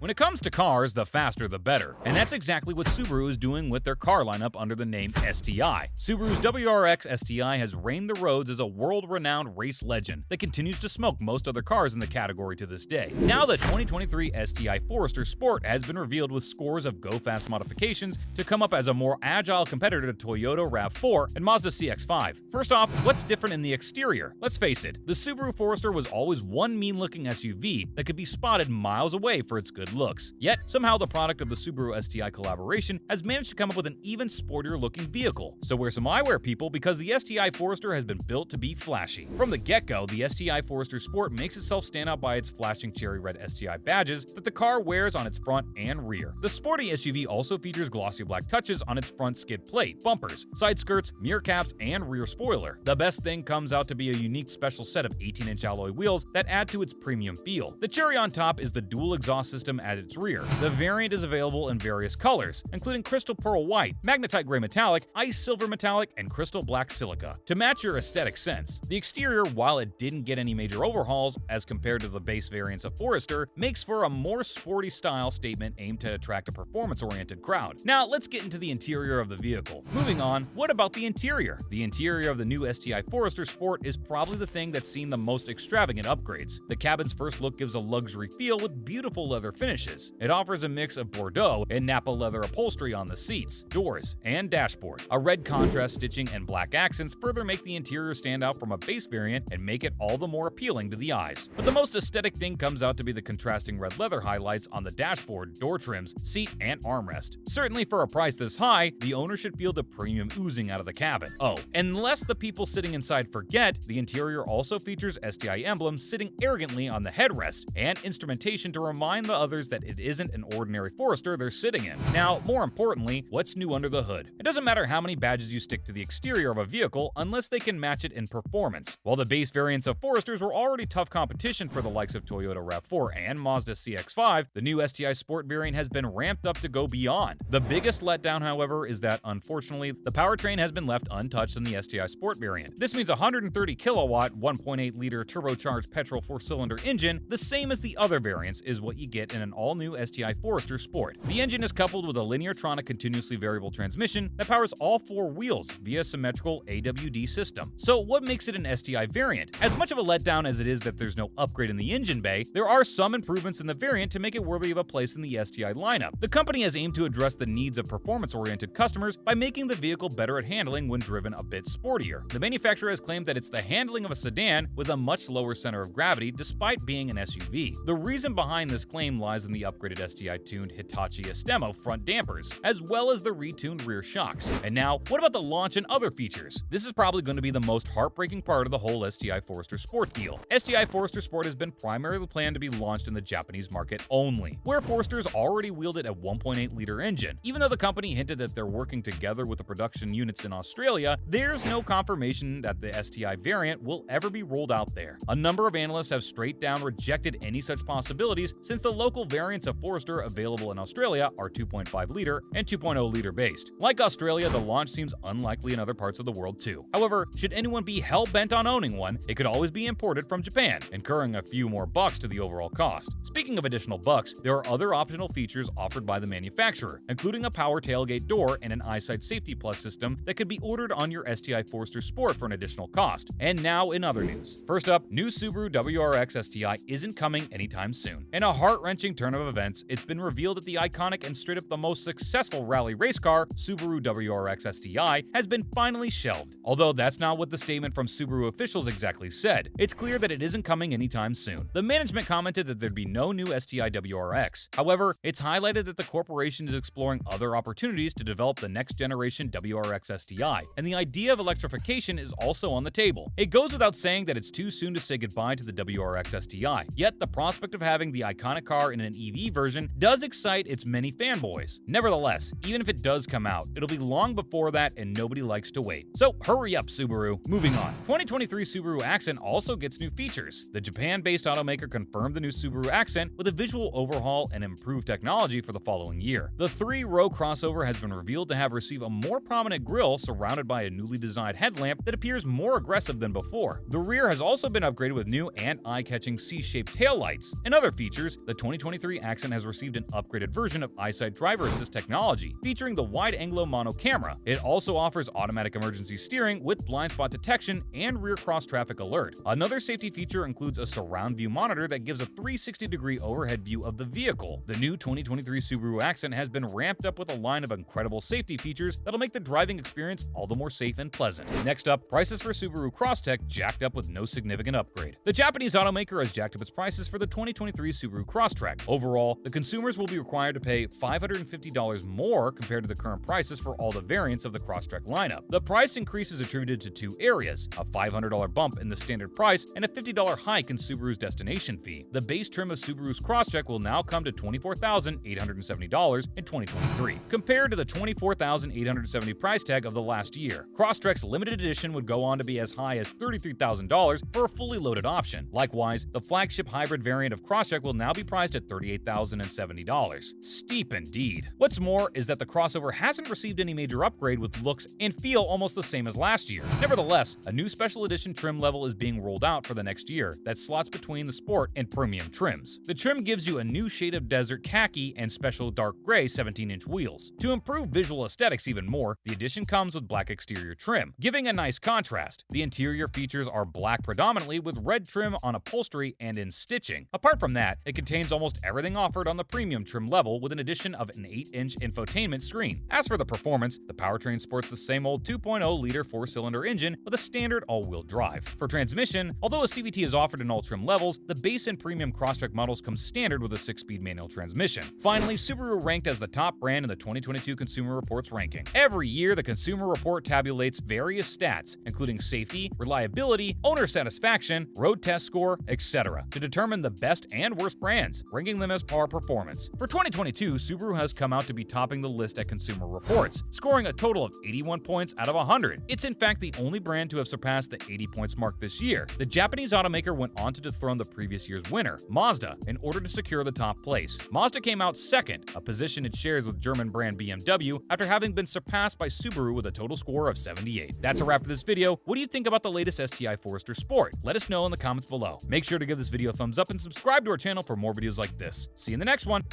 When it comes to cars, the faster the better, and that's exactly what Subaru is doing with their car lineup under the name STI. Subaru's WRX STI has reigned the roads as a world-renowned race legend that continues to smoke most other cars in the category to this day. Now the 2023 STI Forester Sport has been revealed with scores of go-fast modifications to come up as a more agile competitor to Toyota RAV4 and Mazda CX-5. First off, what's different in the exterior? Let's face it, the Subaru Forester was always one mean-looking SUV that could be spotted miles away for its good looks. Yet, somehow the product of the Subaru STI collaboration has managed to come up with an even sportier-looking vehicle. So wear some eyewear, people, because the STI Forester has been built to be flashy. From the get-go, the STI Forester Sport makes itself stand out by its flashing cherry red STI badges that the car wears on its front and rear. The sporty SUV also features glossy black touches on its front skid plate, bumpers, side skirts, mirror caps, and rear spoiler. The best thing comes out to be a unique special set of 18-inch alloy wheels that add to its premium feel. The cherry on top is the dual exhaust system at its rear. The variant is available in various colors, including crystal pearl white, magnetite gray metallic, ice silver metallic, and crystal black silica, to match your aesthetic sense. The exterior, while it didn't get any major overhauls as compared to the base variants of Forester, makes for a more sporty style statement aimed to attract a performance-oriented crowd. Now, let's get into the interior of the vehicle. Moving on, what about the interior? The interior of the new STI Forester Sport is probably the thing that's seen the most extravagant upgrades. The cabin's first look gives a luxury feel with beautiful leather finishes. It offers a mix of Bordeaux and Napa leather upholstery on the seats, doors, and dashboard. A red contrast stitching and black accents further make the interior stand out from a base variant and make it all the more appealing to the eyes. But the most aesthetic thing comes out to be the contrasting red leather highlights on the dashboard, door trims, seat, and armrest. Certainly for a price this high, the owner should feel the premium oozing out of the cabin. Oh, and lest the people sitting inside forget, the interior also features STI emblems sitting arrogantly on the headrest and instrumentation to remind the others that it isn't an ordinary Forester they're sitting in. Now, more importantly, what's new under the hood? It doesn't matter how many badges you stick to the exterior of a vehicle unless they can match it in performance. While the base variants of Foresters were already tough competition for the likes of Toyota RAV4 and Mazda CX-5, the new STI Sport variant has been ramped up to go beyond. The biggest letdown, however, is that, unfortunately, the powertrain has been left untouched in the STI Sport variant. This means a 130 kilowatt, 1.8-liter turbocharged petrol 4-cylinder engine, the same as the other variants, is what you get in an all-new STI Forester Sport. The engine is coupled with a Lineartronic continuously variable transmission that powers all four wheels via symmetrical AWD system. So what makes it an STI variant? As much of a letdown as it is that there's no upgrade in the engine bay, there are some improvements in the variant to make it worthy of a place in the STI lineup. The company has aimed to address the needs of performance-oriented customers by making the vehicle better at handling when driven a bit sportier. The manufacturer has claimed that it's the handling of a sedan with a much lower center of gravity despite being an SUV. The reason behind this claim lies in the upgraded STI-tuned Hitachi Estemo front dampers, as well as the retuned rear shocks. And now, what about the launch and other features? This is probably going to be the most heartbreaking part of the whole STI Forester Sport deal. STI Forester Sport has been primarily planned to be launched in the Japanese market only, where Foresters already wielded a 1.8-liter engine. Even though the company hinted that they're working together with the production units in Australia, there's no confirmation that the STI variant will ever be rolled out there. A number of analysts have straight down rejected any such possibilities since the local variants of Forester available in Australia are 2.5-liter and 2.0-liter based. Like Australia, the launch seems unlikely in other parts of the world too. However, should anyone be hell-bent on owning one, it could always be imported from Japan, incurring a few more bucks to the overall cost. Speaking of additional bucks, there are other optional features offered by the manufacturer, including a power tailgate door and an EyeSight Safety Plus system that could be ordered on your STI Forester Sport for an additional cost. And now in other news. First up, new Subaru WRX STI isn't coming anytime soon. In a heart-wrenching turn of events, it's been revealed that the iconic and straight up the most successful rally race car, Subaru WRX STI, has been finally shelved. Although that's not what the statement from Subaru officials exactly said. It's clear that it isn't coming anytime soon. The management commented that there'd be no new STI WRX. However, it's highlighted that the corporation is exploring other opportunities to develop the next generation WRX STI, and the idea of electrification is also on the table. It goes without saying that it's too soon to say goodbye to the WRX STI, yet the prospect of having the iconic car in an EV version does excite its many fanboys. Nevertheless, even if it does come out, it'll be long before that and nobody likes to wait. So hurry up, Subaru. Moving on. 2023 Subaru Accent also gets new features. The Japan-based automaker confirmed the new Subaru Accent with a visual overhaul and improved technology for the following year. The 3-row crossover has been revealed to have received a more prominent grille surrounded by a newly designed headlamp that appears more aggressive than before. The rear has also been upgraded with new and eye-catching C-shaped taillights. In other features, the 2023 2023 Accent has received an upgraded version of EyeSight driver assist technology, featuring the wide-angle mono camera. It also offers automatic emergency steering with blind spot detection and rear cross-traffic alert. Another safety feature includes a surround view monitor that gives a 360-degree overhead view of the vehicle. The new 2023 Subaru Accent has been ramped up with a line of incredible safety features that'll make the driving experience all the more safe and pleasant. Next up, prices for Subaru Crosstrek jacked up with no significant upgrade. The Japanese automaker has jacked up its prices for the 2023 Subaru Crosstrek. Overall, the consumers will be required to pay $550 more compared to the current prices for all the variants of the Crosstrek lineup. The price increase is attributed to two areas: a $500 bump in the standard price and a $50 hike in Subaru's destination fee. The base trim of Subaru's Crosstrek will now come to $24,870 in 2023, compared to the $24,870 price tag of the last year. Crosstrek's limited edition would go on to be as high as $33,000 for a fully loaded option. Likewise, the flagship hybrid variant of Crosstrek will now be priced at $38,070. Steep indeed. What's more is that the crossover hasn't received any major upgrade, with looks and feel almost the same as last year. Nevertheless, a new special edition trim level is being rolled out for the next year that slots between the sport and premium trims. The trim gives you a new shade of desert khaki and special dark gray 17-inch wheels. To improve visual aesthetics even more, the edition comes with black exterior trim, giving a nice contrast. The interior features are black predominantly, with red trim on upholstery and in stitching. Apart from that, it contains almost everything offered on the premium trim level, with an addition of an 8-inch infotainment screen. As for the performance, the powertrain sports the same old 2.0-liter 4-cylinder engine with a standard all-wheel drive. For transmission, although a CVT is offered in all trim levels, the base and premium Crosstrek models come standard with a 6-speed manual transmission. Finally, Subaru ranked as the top brand in the 2022 Consumer Reports ranking. Every year, the Consumer Report tabulates various stats, including safety, reliability, owner satisfaction, road test score, etc., to determine the best and worst brands, ranking them as par performance. For 2022, Subaru has come out to be topping the list at Consumer Reports, scoring a total of 81 points out of 100. It's in fact the only brand to have surpassed the 80 points mark this year. The Japanese automaker went on to dethrone the previous year's winner, Mazda, in order to secure the top place. Mazda came out second, a position it shares with German brand BMW, after having been surpassed by Subaru with a total score of 78. That's a wrap for this video. What do you think about the latest STI Forester Sport? Let us know in the comments below. Make sure to give this video a thumbs up and subscribe to our channel for more videos like this. See you in the next one.